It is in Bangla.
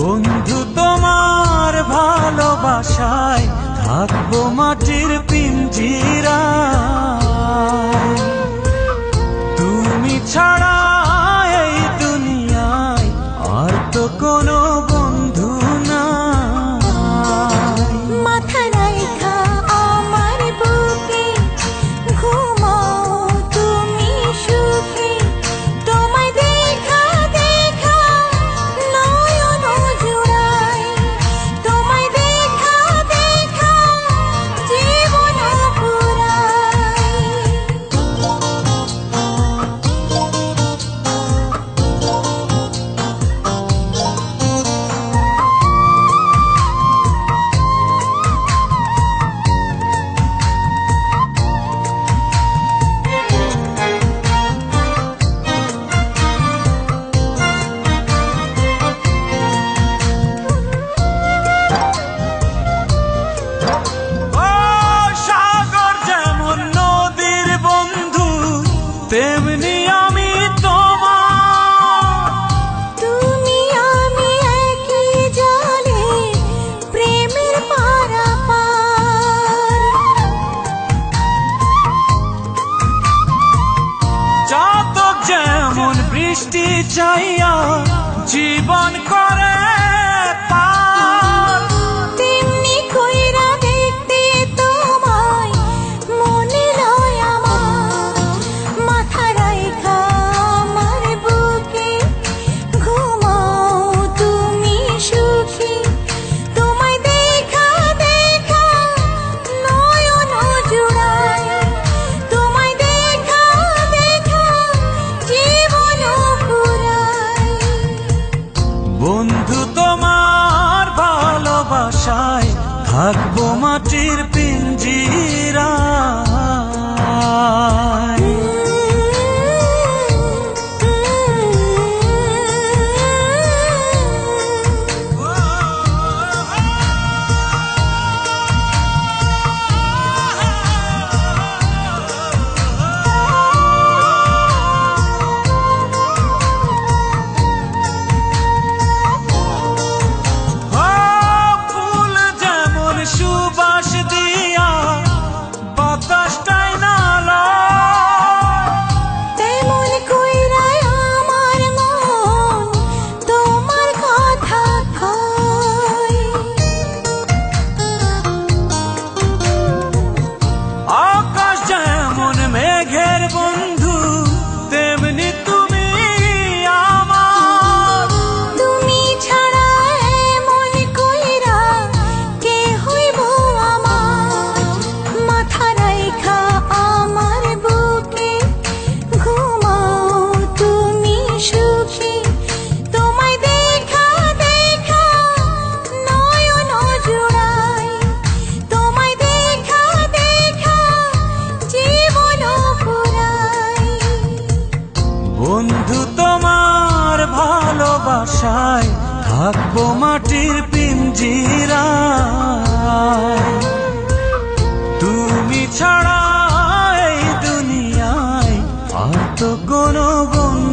বন্ধু তোমার ভালোবাসায় থাকবো মাটির পিঞ্জিরায়। তুমি ছাড়া এই দুনিয়ায় আর তো কোনো বন্ধু নাই। মাথা রাইখা আমার বুকে ঘুমাও তুমি সুখে, তোমায় দেখা দেখা নয়ন জুড়াই, তোমায় দেখা দেখা জীবন ফুরাই। তেমনি আমি তোমার, তুমি আমি একই জলে প্রেমের পারাপার। চাতক যেমন বৃষ্টি চাইয়া জীবন করে পার, তেমনি কইরা দেখতে তোমায় মনে লয় আমার। মাথা রাইখা আমার বুকে ঘুমাও তুমি সুখী, তোমায় দেখা দেখা নয়ন জুড়াই, তোমায় দেখা দেখা জীবন ফুরাই। বন্ধু তোমার ভালোবাসায় থাকবো মাটির পিঞ্জিরায়। সুবাস দিয়া বাতাসটাই নালা, তেমন কইরাই আমার মন তোমার কথা কয়। আকাশ যেমন মেঘের বন্ধু তেমনি তুমি আমার। তুমি ছাড়া এমন কইরা কে হইব আমার। মাথা রাইখা আমার বুকে ঘুমাও তুমি সুখী, তোমায় দেখা দেখা নয়ন জুড়াই, তোমায় দেখা দেখা জীবন ফুরাই। বন্ধু তোমার ভালোবাসায় থাকবো মাটির পিঞ্জিরায়। তুমি ছাড়া এই দুনিয়ায় আর তো কোনো বন্ধু